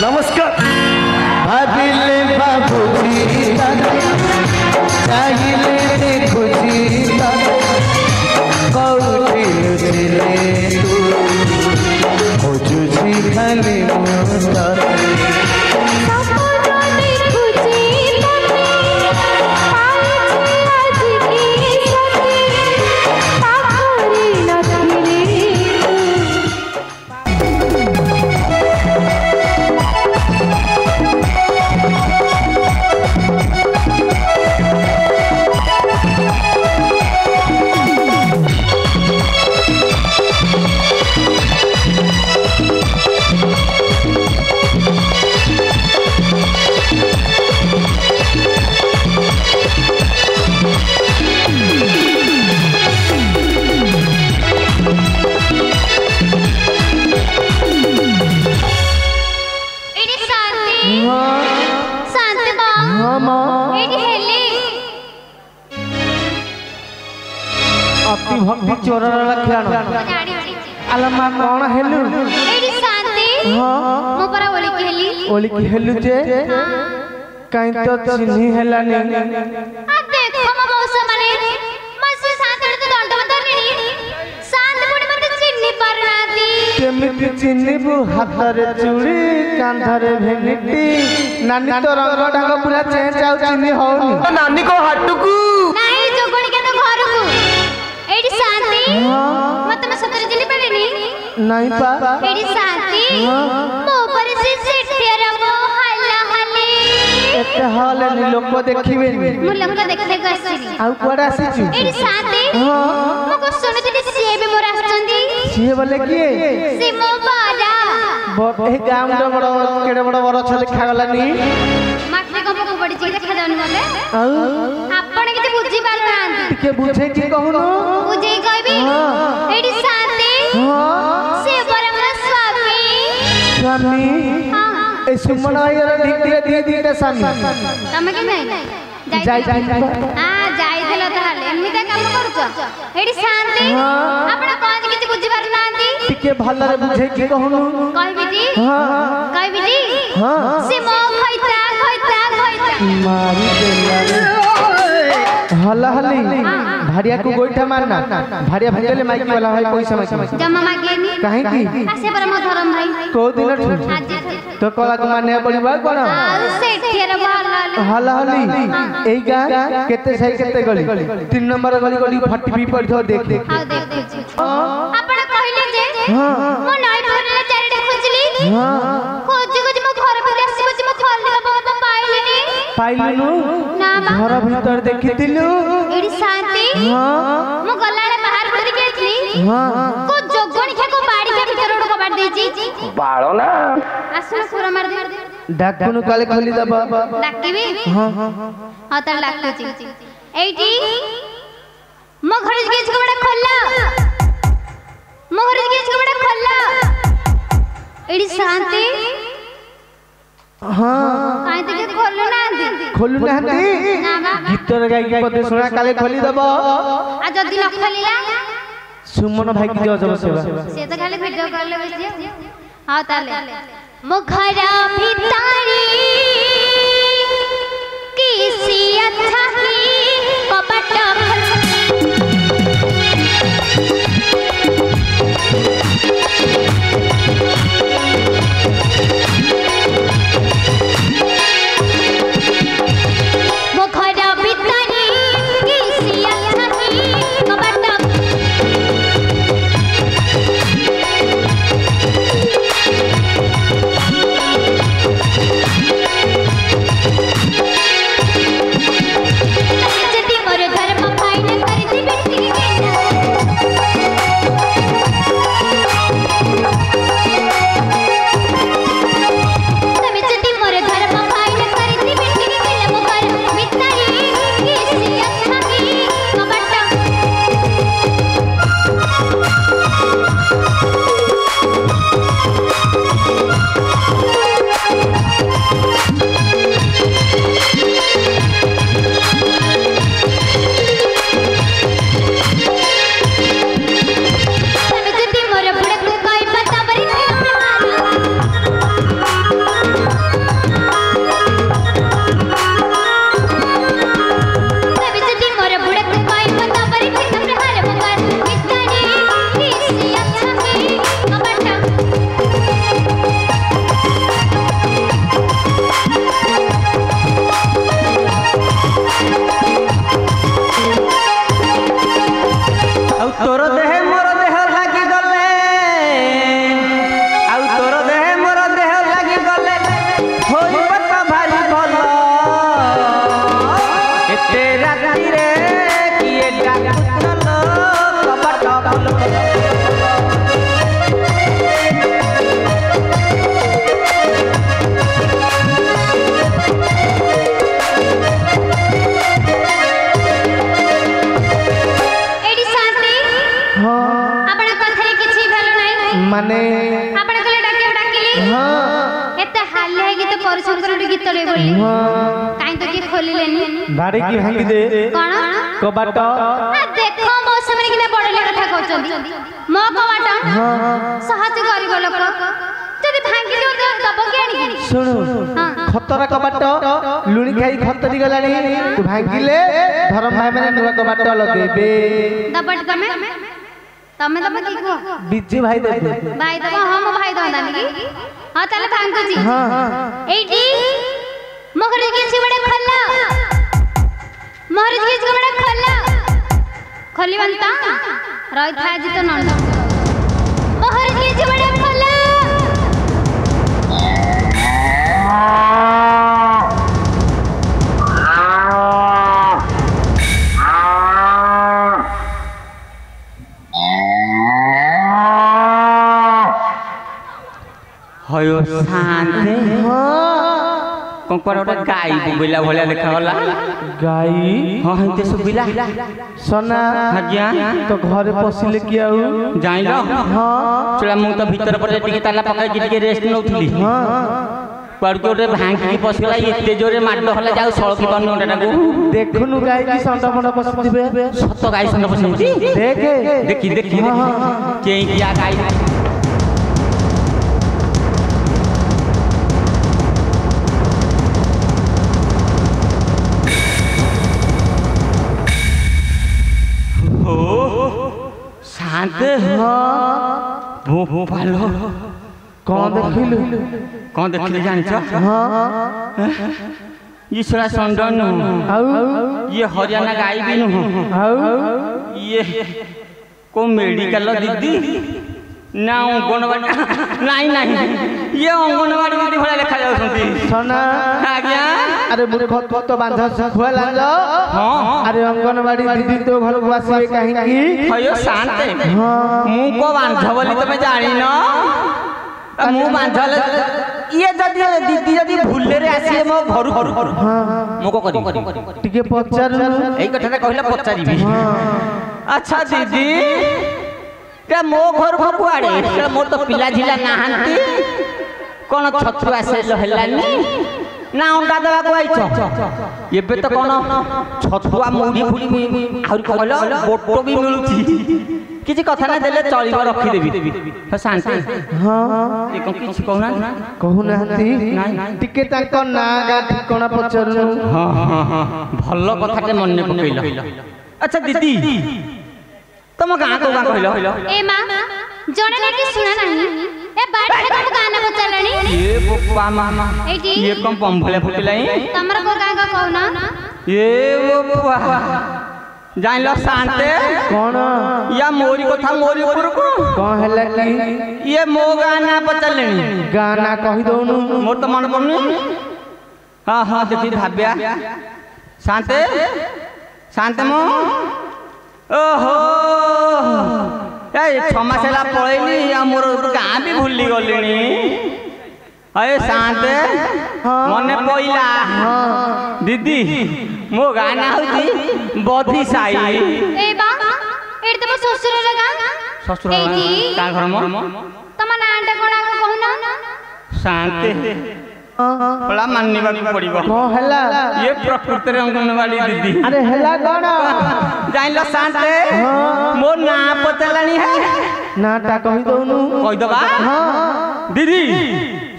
नमस्कार भाविले बाबूजी चाहिए देखुजी कौटी लुचिले तू खोजुजी खाली मुस्तार अति भक्ति चोर लक्षण आलमा कौन हेलु एडी शांति हां मो परा ओली की हेलु जे कहीं तो चिन्ही हेलानी आ देखो मो बौस माने मसे शांति तो दंड बदलनी शांति पुणी मते चिन्नी परनाती केमिति चिन्नीबु हाथरे चूड़ी कांधरे भेनिटी नानी तो रंग ढंग पूरा चेंज आउ चिन्नी होनी नानी को हाटुकू नहीं जोगणी के तो घर को एडी शांति मत में सतरे जिली पड़ेनी नहीं पा एडी शांति मो पर से सेठियर मो हल्ला हल्ले एते हाल नि लोक देखिबे मु लोक देखले गसिली आउ कोडा आसीछु एडी शांति मो को सुनती से भी मोर आछंदी सिए बोले किए से मो बाडा ए गाम बड़ केडे बड़ बड़ छ देखा गलानी माथि कम को पड़ी छी देखा जाउनी मले आउ आपण के बुझी पाल नांदी के बुझे की कहनो बुझे कहबी एडी शांति से परम स्वामी स्वामी ए सुमन आयर ढिक दी ता स्वामी तमे के नहीं जाई हां जाई देला ताले एमिता काम करूछ एडी शांति आपण कोन किछ बुझी पाल नांदी टिके भलरे बुझे की कहनो कहबी जी कहबी जी हां से मो खैता मारी देला हल्ला हल्ली भाड़िया को गोइठा मारना भाड़िया भंगले माइक वाला है कोई समझ जम्मा मागेनी काहे की आसे पर मो धरम भाई को दिन आज तो कला को माने पड़ीबा कोन सेठियर हल्ला हल्ली एई गा केते सही केते गली 3 नंबर गली गली फटी पी पड़ देख देख हां देखु छी आपण कहले जे मो नाई भरले चारडे खोजली खोज खोज मो घर पे आसी खोज मो खोलले बाबा पाइलिनी पाइलनु ना घर भीतर देखितिलु एडी शांति मो गलाले बाहर भरी गेथली को जोगणी के को बाड़ी के भीतर रोड कबाड़ देजी बाळो ना आसना पूरा मार दे डाकुनु काले खोली दबा डाकिबी हां त डाकुची एडी मो घर गेज को बड़ा खोला मो घर गेज को बड़ा खोला एडी शांति काहे ते खोलु नांदी गीतर गाई पदे सुना काले खोली दबो आ जदी न खोलिला सुमन भाई की जब सेवा से तो खाली वीडियो कर ले बस हां ताले मो घरा भितारी किसी अच्छा ही कपट परिश्रम कर गीत रे बोली काई तो के खोली लेनी बाड़ी की भांगी दे कोन कबाट देखो मो समय किना पड़ले कथा कहउचंदी मो कबाट सहज गरीब लोक जदी भांगी दियो दब के आनी सुनु खतरा कबाट लुणी खाई खतरी गलानी तू भांगिले धर्म भाई माने नुवा कबाट लगेबे दबट तमे तमे की को बिज्जी भाई दे भाई तो हम भाई दंदानी की हां ताले भांगो जी हां एठी मोहर के छिबड़े खल्ला मोहर के छिबड़े खल्ला खली बनता रही था जी तो नंद मोहर के छिबड़े खल्ला हयो शांति कंकर गाई बुबिला भलिया देखा गला गाई हां हेते सुबिला सोना आज्ञा तो घरे पसिले कि आउ जाइलो हां चला मु तो भीतर पर टिके ताला पकाई टिके रेस्ट नउथली हां परकोटे भांगी पसला एते जोरे माड होला जाऊ सळकी बन ओटाटाको देखुनु गाई की संडा फंडा पसिबे सत गाई संग पसौची देखे देखी देखी केई किया गाई शांत भोपालो कौन देखिलु जान छ हां ये सरा संडन आउ ये हरियाणा गाई भी नु आउ ये को मेडिकल दीदी ना अंगनवाड़ी नहीं ये अंगनवाड़ी दीदी भला देखा जाउछंती सोना आज्ञा अरे मूर्ख तो बांधा खुआ लांज हां अरे अंगनवाड़ी दीदी तो घर को आसीबे काहे की हयो शांत हां मु को बांध बोली तमे जानी न मु बांधल ये जदी दीदी जदी भूले रे आसीए मो घर हां मु को करी टिके पचार एई कथा कहला पचारीबी हां अच्छा दीदी के मो घर को कुआडे मोर तो पिला झिला नाहंती कोन छतु आसे हेलानी ना अंडा देवा को आइछ एबे तो कोन छतुआ मुड़ी फुड़ी आउर कहलो बोटो भी मिलुची किछि कथा ना देले चलिबो रखी देबी शांति हां ए कोन किछि कहना कहू नाहंती टिके ताको ना गा ठिकणा पचारनु हां भल्लो कथा के मन पकइलो अच्छा दीदी तुम गाँ को गाँ कहलो ए मां जणा लेके सुना नहीं ए बाड़ के तुम गाना बचलानी ये बोपा मामा एटी ये कम पंभले फुटलाई तमर को गाँ का कहना ये बोपा जान लो शांते कौन या मोरी को था मोरी ऊपर को कौन हैला की ये मो गाना बचलेनी गाना कहि दोनु मोर तो मन पड़नी हां हां देखी भाब्या शांते शांते मो ओहो ए छमासेला पळैनी आ मोर गाँ भी भूली गलेनी अरे शांते मने पइला दीदी मो गाना होती बधी साई ए बा एड तम ससुर रे गाँ ससुर एटी का घर मो तम नांडा कोना कहना शांते बड़ा माननी बाकी पड़िबो कौन हैला ये प्रकृति रे अंगनवाड़ी दीदी अरे हैला कौन जान लो शांते मो ना पतलानी है नाटा कहि दोनु कहि दबा हां दीदी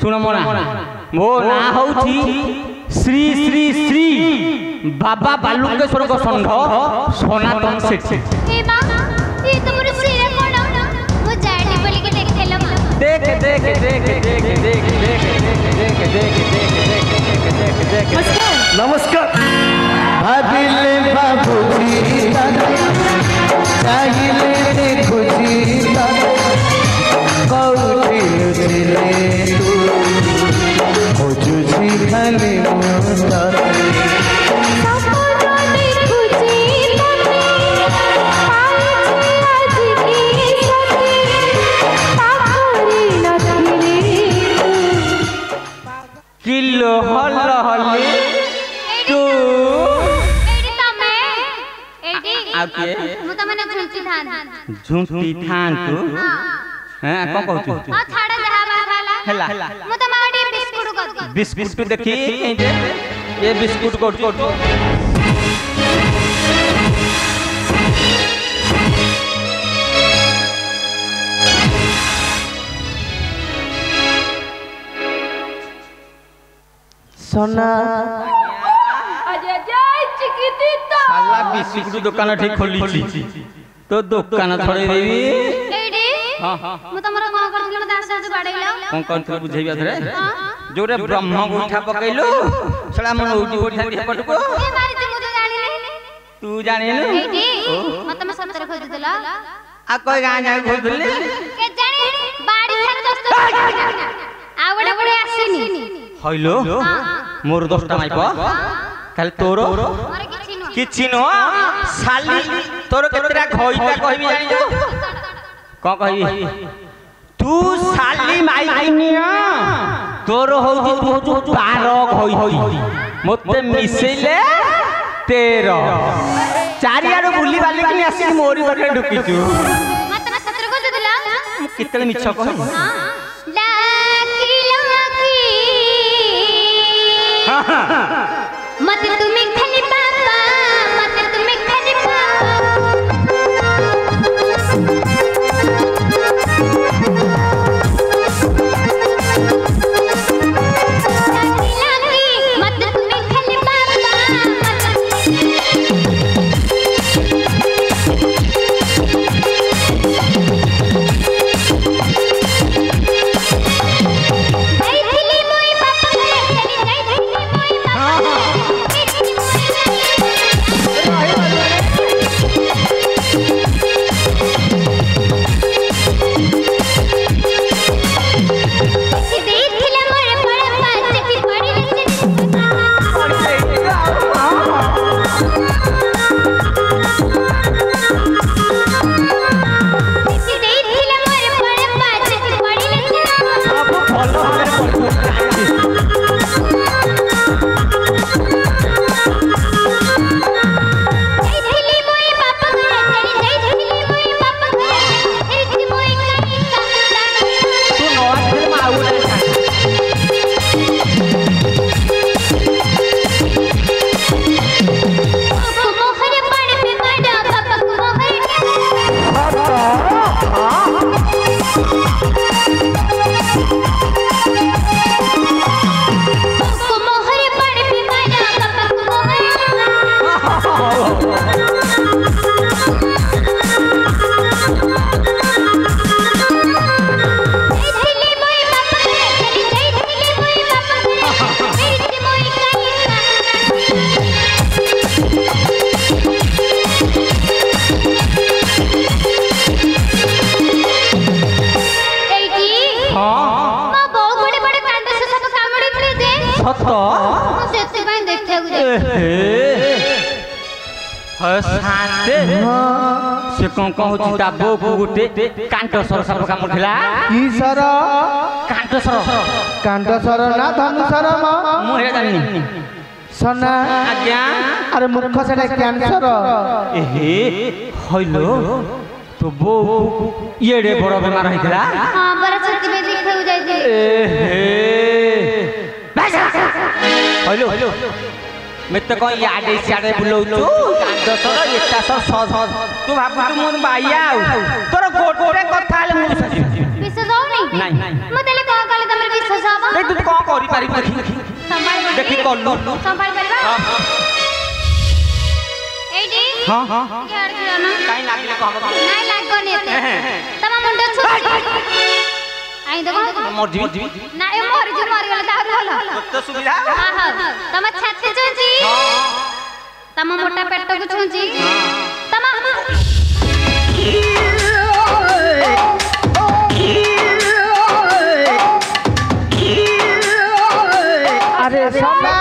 सुनो मोना मो ना होउची श्री श्री श्री बाबा बालुकेश्वर को संघ सनातन सेठ ए बा ये तो मोर सिरे कोना मो जाडी बोली के देखथेला देख देख देख देख देख देख देख देख नमस्कार भाबिले बाबूजी चाहिए देखुजी कौदिल दिले तू खोजुजी खाली मुंडा किलो हल हली तू एडी तमे एडी आ के मु तमने झुंची थान झुंटी थान तू हैं कोन कहू आ छाड़ा जहा वाला हेला मु तमाडी बिस्कुट कर बिस्कुट देखी ये बिस्कुट कोट सोना साला बिस्कुट दुकान ठीक खोली तो दुकान छोड़े देवी एडी हां मु तमरा कोन करथिल दास दास बाडैला कौन कौन थे बुझेबा थरे जोरे ब्रह्म उठा पकैलो छड़ा मन उठी उठा दिया पटको ए मारी तू मुझे जानी नहीं तू जाने न एडी मत में सतर खोज देला आ कोई गां जा खोल दिले के जानी बाड़ी थारे दोस्त आवडे बडे आसीनी हइलो मोर दोस्ता माई प काल तोरो मोर किछि न साली तोर केतरा खइता कहबी जानि जो को कहि तू साली माई किनिया तोर होउची तू होचु 12 होइती मते मिसेले 13 चारियारो बुली बाली किनि आसी मोरी बके ढुकिचु मत में सतर खोज देला कितने मिछ कहि लाकी लाकी मत तुम्हें खनी पापा मत तुम्हें खनी लाकी लाकी मत तुम्हें खनी से कौन कौन होची ता बो गुटे कांट सर सब काम उठला की सर कांट सर ना धनु सर मु हे जानि सोना आज्ञा अरे मूर्ख सेटा कैंसर एहे हइलो तो बो येडे बड़ बीमार होइतला हां बड़ा छुट्टी में देखै हो जाई एहे हइलो मैं तो कोई याडे सियाडे बुलौचु कांड सर एटा सर तू भाबु तू मोर बाइया तोर गोटे कथा ले मु विश्वास हो नहीं नहीं मु तले का कहले तमरे विश्वास हबा देख तू कोन करि पारि संभाल देखि कल्लू संभाल परबा एडी हां यार दिया ना काई लागले कहबो नहीं लागो नेते तमा मुंडा छु आई देखो मोर जीवी ना ए मोर जो मर गेल दारू हलो तो सुविधा हां हां तमा छाती छुंची तमा मोटा पेट को छुंची तमा अरे सोना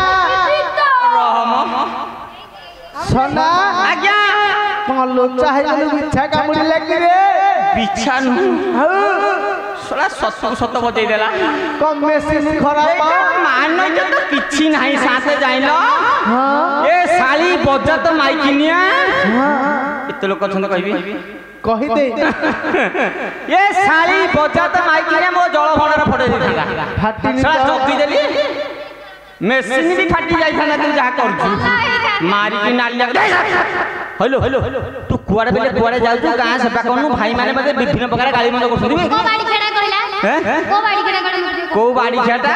सोना आज्ञा कौन लोचा है जो बिच्छा कामुड़ी लगी रे बिच्छा नु सोला सत बजै देला कम मेसिन खराब मान जो तो किछि नाही साथे जाइलो हां ए साली बजा तो माइकिनिया एते लोक छन कहबी कहि दे ए साली बजा तो माइकिनिया मो जळ भणर फडे दिला फाटिनी साला तो जगी देली मेसिन भी फाटी जाई था ना तू जा कर मारी की नालिया हेलो हेलो तू कुआड़े बेले कुआड़े जाऊ तू गां सेवा कोनु भाई माने बदे विभिन्न प्रकार गाली मत करछुदी को बाड़ी खेड़ा कहला हैं को बाड़ी खेड़ा कहला को बाड़ी खेटा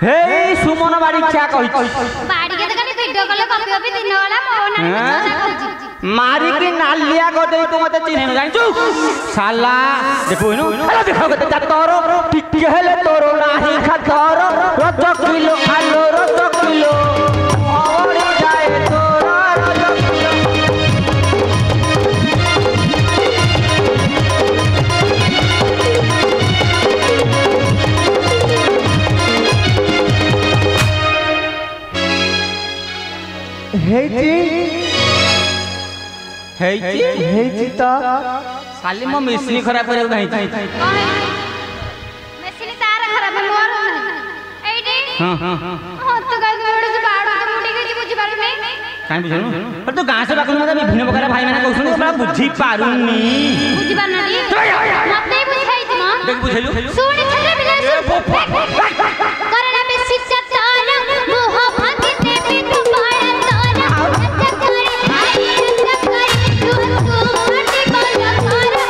हे सुमन बाड़ी क्या कहि बाड़ी के तो खाली वीडियो कॉल कॉपी कॉपी दिन वाला मोना कहूची मारी की नालिया को दे तू मते चिन्ह न जानिचू साला देखो इनु अरे देखो के तोरो टिक हेले तोरो नाही खतरो रज किलो आलो रज किलो आवड़ी जाए तोरा रज ହେଇଛି ତ साली मो मिसनी खराब करे नहीं मेसिन सारा खराब है मोर एडी हां हां हां हो तो गाय गोड़ से बाड़ के मुड़ी के बुझी पारु नहीं काई बुझनु पर तू गां से बाकु मते विभिन्न प्रकार भाई माने कहउछन बड़ा बुझी पारुनी बुझी पारनाडी मते बुझाई तुम देख बुझेलु सुन छले बिना करना में शिक्षा तारा मोह भांगे देवी को बाड़ा तारा चक्कर आई चक्कर तू माटी बाला तारा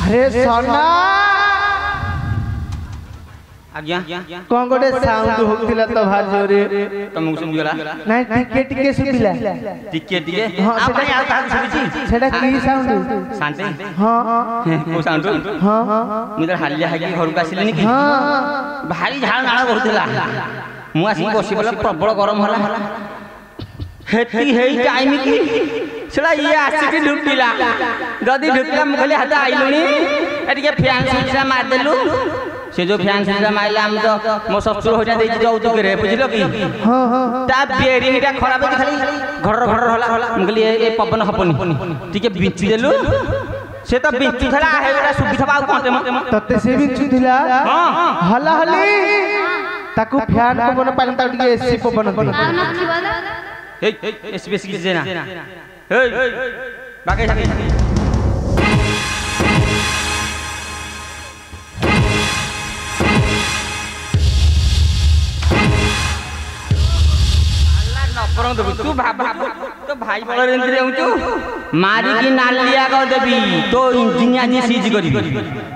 अरे सोना आज्ञा कौन गोटे साउंड होतिला तो भार जोरे तुमको सुन गेला नहीं टिके सुबिला टिके टिके हां आ भाई आ काहू सुबिची सेटा की साउंड शांति हां को साउंड हां मुदर हालिया हागी घर को आसिलेनी कि हां भारी झाल नाळ बहुतला मु आसी बसी बोला प्रबल गरम होला हेती हेई टाइम की सेला ये आसी के ढुकिला जदी ढुकिला म खाली हाथ आइलुनी एटी के फैन स्विच मार देलु से जो फैन स्विच मारला हम तो मो ससुर होजा देई जाऊ तो रे बुझलो की हां हां ता बेरिंग टा खराब है खाली घर घर होला म कहली ए पवन हपनी ठीक है बिंची देलु से तो बिंची थला हेटा सुबि थबा कोते मते तते से भी चुदिला हां हला हली ताकू फैन पवन पालन ता टिके एसी पवन आ न थिबा हे एसबीएस की जेना हे बाके साके नपरंग देबू तू तो भाई बड़ रेंद्र रहउचू मारी की नालिया कर देबी तो इंजीनियर जी सीज करी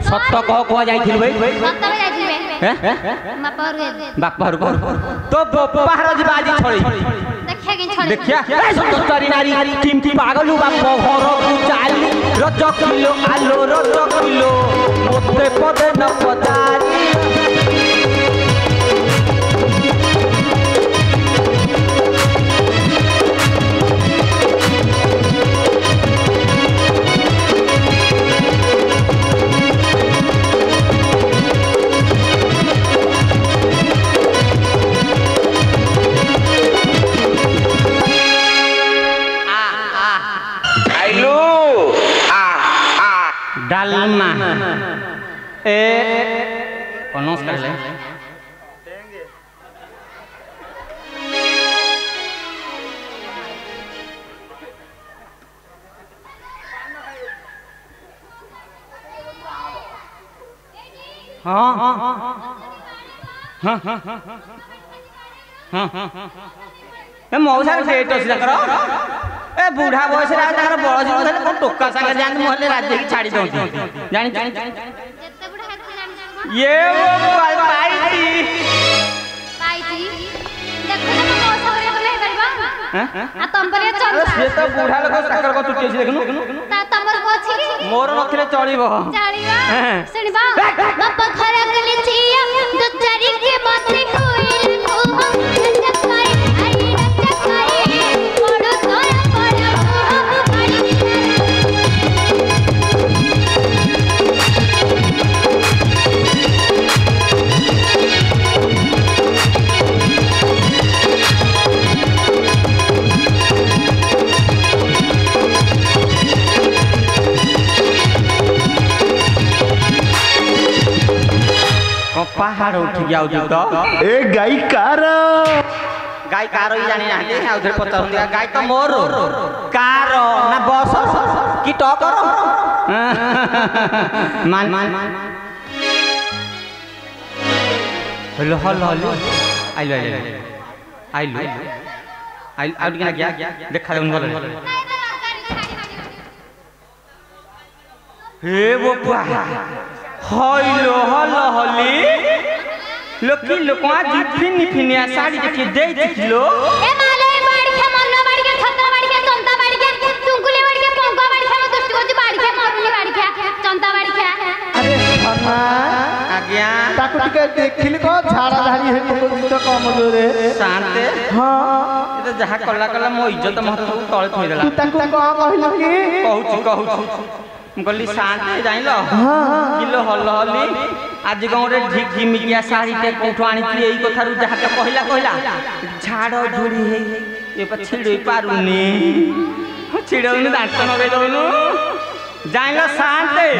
सत्य कह जाइथिल भाई सत्तर जाइबे हैं मापर बापर तो बाहर बाजी छड़ी देखिया के छड़े देखिया ए सतरी नारी टीम पागलू बाप घर को चाली रज किलो आलो रज किलो मोते पदे न पदारी डालमा ए नमस्कार ले हाँ हाँ हाँ हाँ हाँ हाँ हाँ ए मौसा डेट अछि तकर ए बूढ़ा बयस रे तकर बयस रे को टोका संगे जान मोहले राज्य की छाड़ी दो जानी जत्ते बुढ़ा हाथ जान ये वो पाईती पाईती देखो ना मौसा रे बोले करबा हैं आ तुम पर चल से तो बूढ़ा लोग साकर को टुटी अछि देखनु ता तमर को अछि की मोर नथिले चलिबो जानिबा सुनिबा बाप घर गले छिया दो चारी के माथे होइल को चक्कर आई चक्कर पड़ो तोरा पड़ो पानी उठ गया तो ए गाई कार गाय कार ही जानी ना आउ धरे पचार दिया गाय तो मोर कार ना बस की टकर मान मान हेलो हेलो हेलो आइलो आइलो आइलो आइलो आउट के ना गया देखा उन बोल हे बपुआ हइलो हलो हली लोकी लोकवा जिफिन निफिनिया साड़ी देखि दे दिलो ए माले बाड़ी के मन्ना बाड़ी के छत्रा बाड़ी के चंता बाड़ी के टुंकुली बाड़ी के पंगा बाड़ी के दुष्ट गोजी बाड़ी के मरुली बाड़ी के चंता बाड़ी के अरे धर्मा आज्ञा ताको टिके देखिल को झाड़ा झाड़ी हे तो कम जोरे शांते हां ए तो जहा कला कला मो इज्जत महत सब तळे थई देला तू ताको को कहिल की कहू गली शांति जाइल किलो हल हली आज गाँव ढिक झिमिकिया साड़ी के कौठो आनी यही कथार जहाँ के कहला कहला झाड़ झुड़ी है ये पर छिड़ पारुनी छिड़ौनी दांत नगे दउनु जाइल शांति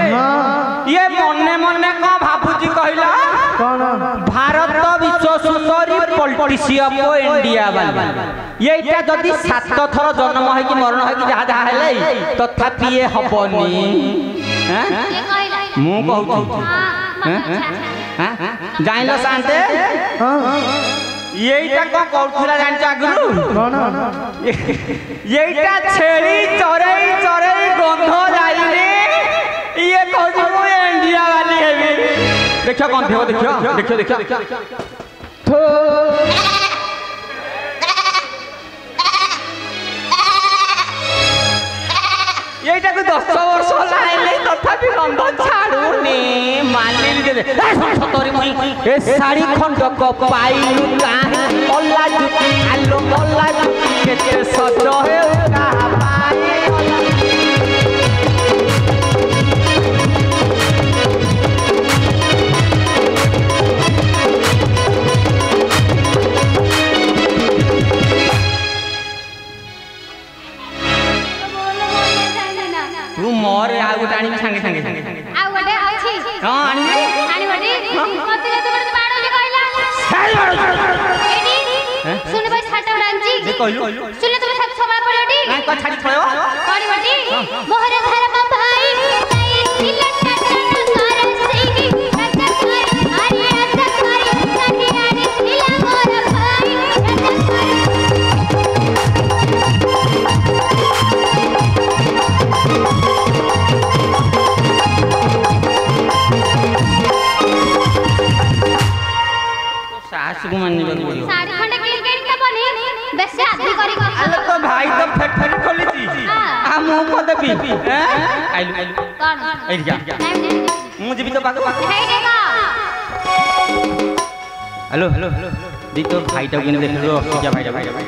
ये मने मने का भाबुजी कहला कौन भारत विश्व सुंदरी पॉलिटिशियन इंडिया वाली ये जदि 7 थर जन्म है कि मरण है कि जहाँ जहाँ है तथापि ये हबनी मु कहू जाइल शांते यहीटा कौन कहूला जान आगु यहीटा छेड़ी चरई चरई गंध जाइले ये कहू मु इंडिया वाली है देखियो कौन देखो देखियो देखियो देखियो थो यहीटा को 10 वर्ष लाइले तथापि गंध छाड़ुनी मानिल दे सतरी मई ए साड़ी खंड को पाइलु काहे अल्लाह जुटी आलो अल्लाह जुटी केते सज हे का पाए तू मोर आगु टाणी संगे संगे आ गोटे अछि हां आनी आनी बडी मते जते बड बाडोली कहला सारी बाडो एडी सुन भाई छाटा उडांची जे कहलु सुन तुम सब सवाल पड़ोडी ना को छाड़ी पड़ो पड़ी बडी मोहरे घर में भाई ताई लट्टा सारा से राजा सारी हरी राजा सारी साडी आनी दिला मोर भाई राजा सारी सास को माननी पड़ो साड़ी खंडे क्लिकेट के बनी बेसे आदमी करी अरे तो भाई तो फैक्ट्री खोली थी आ मु को देबी हैं आइलु आइलु कौन ए जा मु जीबी तो बागो हे देखा हेलो हेलो देख तो भाई तो किने देख लो क्या भाई भाई देखो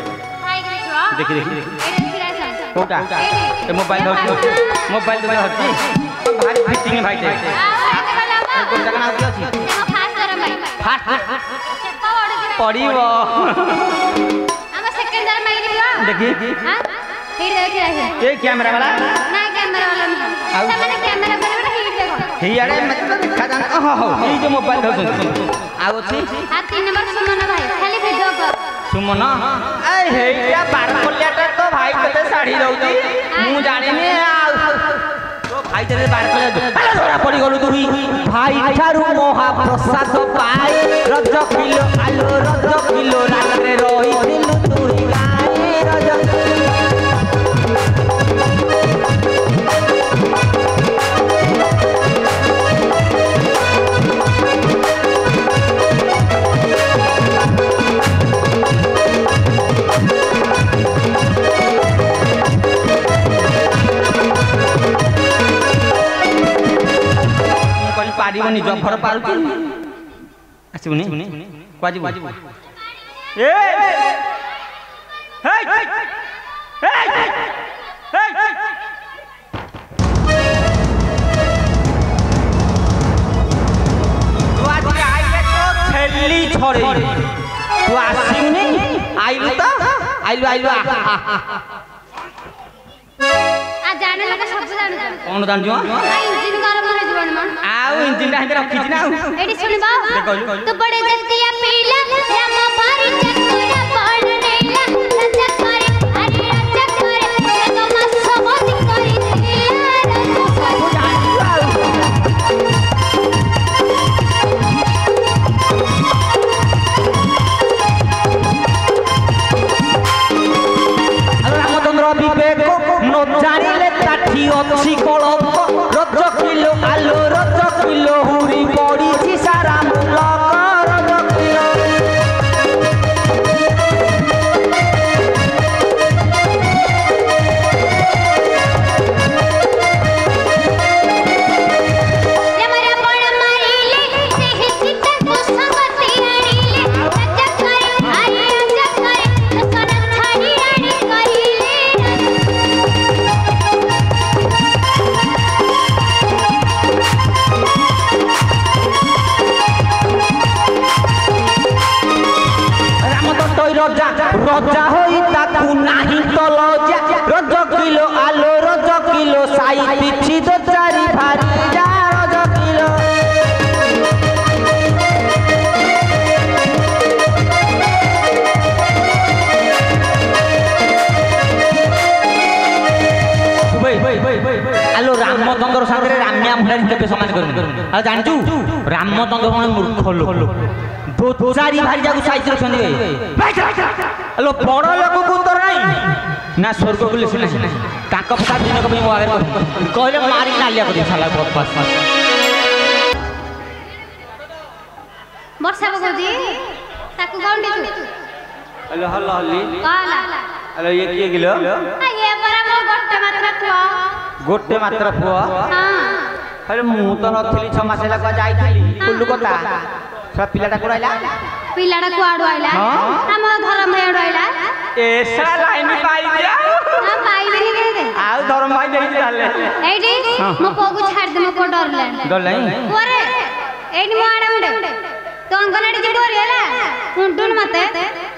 देखि देखि एडी कोटा ए मोबाइल धर मोबाइल तो हटती भारी फिटिंग भाई दे को जगह ना होती फास्ट कर भाई फास्ट चेक ओडी पड़ीबो हम सेकंड दर माई दियो देखि हां हिट देखि रहे ए कैमरा वाला ना कैमरा वाला नहीं सब मैंने कैमरा वाला हिट देखो ही अरे मतलब देखा जान हो ये जो मोबाइल धर आउ छी आ 3 नंबर सुमन भाई खाली वीडियो कर सुमन ए हे क्या बार कोलियाटा तो भाई कते साड़ी दउती मु जानि ने तो भाई तेरे बार कोलिया अरे धरा पड़ी गलु तू भाई ठारू मोहा प्रसाद पाए रज किलो आलो रज किलो रात्रे रही दिलु तू गाए रज पारिबनी जफर पारुती आसिबनी क्वाजिबो ए हे हे तू आज आइले तो थैली छोड़े तू आसिबनी आइलु तो आइलु आ जाने लगा सब जाने कौन जान जो इंजन गरम करे जीवन में आउ इंजन टा हेते रखी ना एडी सुनबा तू बड़े जतिया पीला राम बारी चकोरा बड़ नेला राजा करे अरे राजा करे तो मत समझ करी दिला रामचंद्र विवेक न जानिले ताठी अछि कलप रज किलो आलो रज किलो हुरी पड़ी सारा मुलक रज किलो हमरा बड़ मारिले सेहि चित्त को संगति आड़िले राजा करे अरे राजा करे तो सन छाड़ी रानी कहिले रामदत्त रजा रजा होई ताकू नाही तो लजा रज किलो आलो रज किलो साई पिछि दो चारि भारी जा रज किलो आलो रामचंद्र सागरे राम्या मुंडा केबे समान करू आ जानचू रामचंद्र कोन मूर्ख लोक दो चारि भारी जाकू साइज रखछन्ती आलो बड़ लोक को उत्तर नाही ना स्वर्ग को लिखि नाही काका पता दिन को मो आगे कहले मारी नालिया कर साला बहुत पास वर्षा बगोदी ताकू गाउंडी तू हेलो हेलो हल्ली काला हेलो ये किए गेलो आ ये बरा मो गोटे मात्र तुआ गोटे मात्र पुआ हां अरे मु तो नथली 6 मास लगा जाईथली कुल्लू कता सब पिलाटा कोड़ाइला पिलाडा कुआडो आइला हम धर्म भाईडो आइला ऐसा लाइन पाई दिया हां पाइले ही दे आउ धर्म भाई देई डाले एडी मो पोगु छाड़ दे मो को डरले डर नहीं ओरे एडी मो आडा मुंडे तो अंगनाडी जे डोरी हला उंटुन मते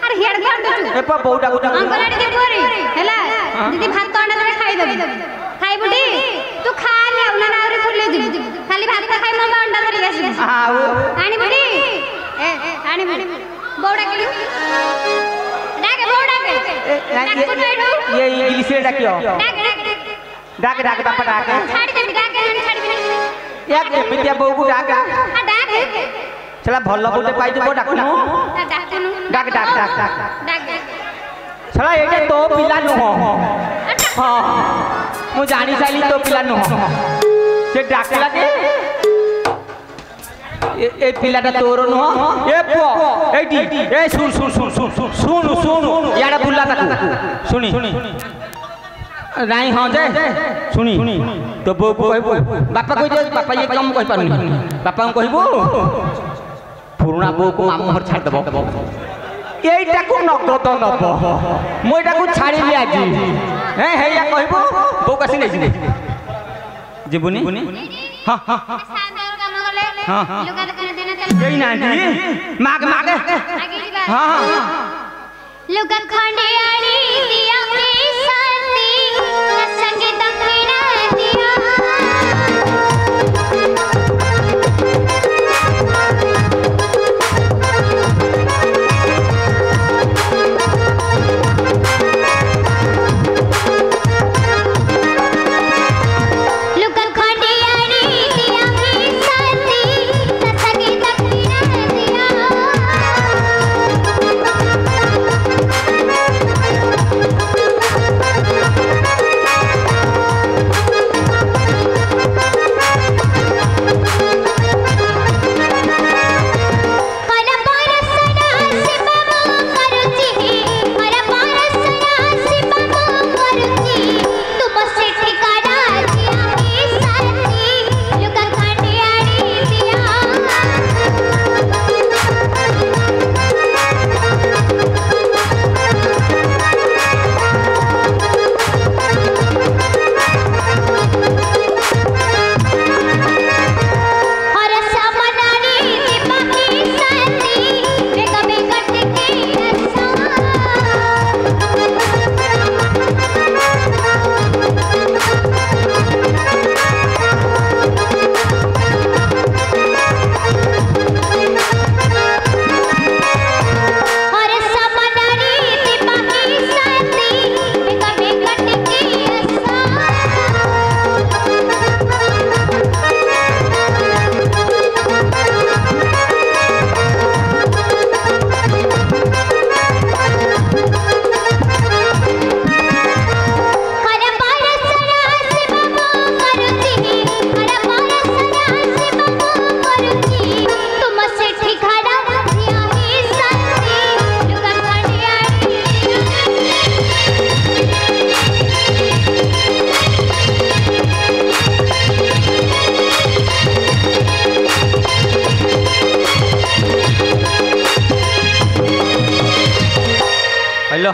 अरे हेड कर दे ए पा बहुटा गुटा अंगनाडी जे डोरी हला दीदी भात अंडा तरे खाई देबी खाई बुटी तू खा ले उना नाउरी फुले दी खाली भात खाई मो अंडा तरे आसी आउ आनी बुटी ए आनी बुटी बौडा किलु डाके बौडा के ये इंग्लिश रे डाकियो डाके डाके बापा डाके छाड़ी दे डाके छाड़ी दे एक मित्या बहु डाका आ डाके चला भल्ल गुटे पाई तू डाकुनु डाकनु डाक डाक डाक डाक डाक चला एटा तो पिला नु हां मु जानी साली तो पिला नु से डाकला के ए पिलाटा तोर नु ए पो एटी ए सुन सुन सुन सुन सुन सुन सुन याडा बुल्ला ताकू सुनी राई हां जे सुनी तो बो कहबो बापा कहि दे बापा ये काम कहि पारुनी बापा को कहबो पुराना बो को मामू हर छाड़ देबो एटा को नगद नब मोइटा को छाड़ी लिया जी हे हेया कहबो बो कसी नै जीबुनी हां हां सांदर काम गले हां लुगा दुकान देना चल यही ना जी माग माग आगे की बात हां लुगा खंडे आड़ी दिया के साथी न संगे दक्षिणा दिया लुगा खंडे आड़ी दिया के साथी न संगे दक्षिणा दिया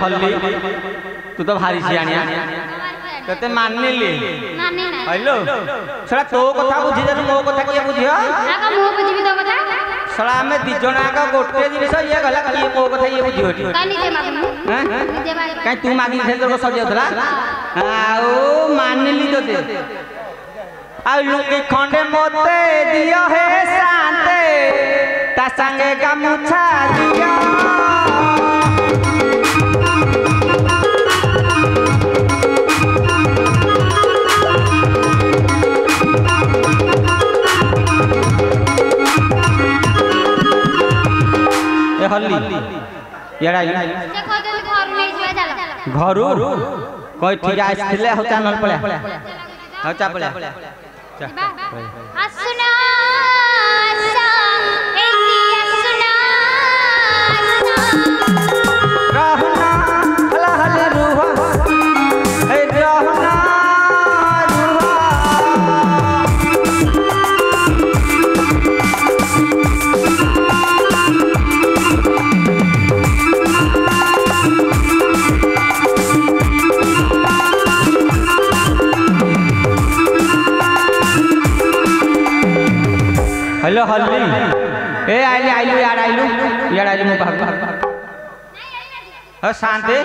हल्ली तू तो भारी सियाणिया तते मानिली माने ना हेलो सला तो कथा बुझी दे मो कथा किए बुझियो आका मो बुझिबी तो कथा सला हमें दी जणा का गोटे जिनिस ये गला किए मो कथा ये बुझियो कानी जे मागनु हैं जे माग काई तू मागी से तो सर जाउतला आओ मानिली तो दे आ लुंगी खंडे मोते दियो हे शांते ता संगे गामुछा दियो ए हल्ली येड़ा जे कोदल घर नै जिवा जाला घरू कोई ठीक आइले हो चैनल पळे हो चा पळे असुना सा एकी असुना रहना हला हला रुहा ए रहना हेलो हल्ली ए आइले आइलु यार आइलु मो भाग ह शांति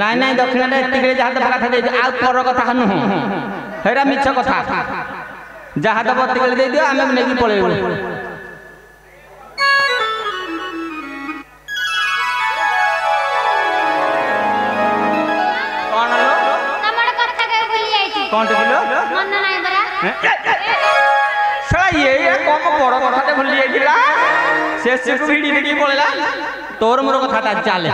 नाही नाही दक्षिण दे तिकडे जहा दबा कथा दे आ पर कथा हनु हेरा मिछ कथा जहा दबा तिकडे दे दियो आमे नेकी पळेबो कोन लो तमड़ कथा के बोली आइची कोन किलो मन नाही बरा सला ये कम बड़ कथा ते भूली जाइला से से वीडियो देखि पळेला तोर मोर कथा ता चाले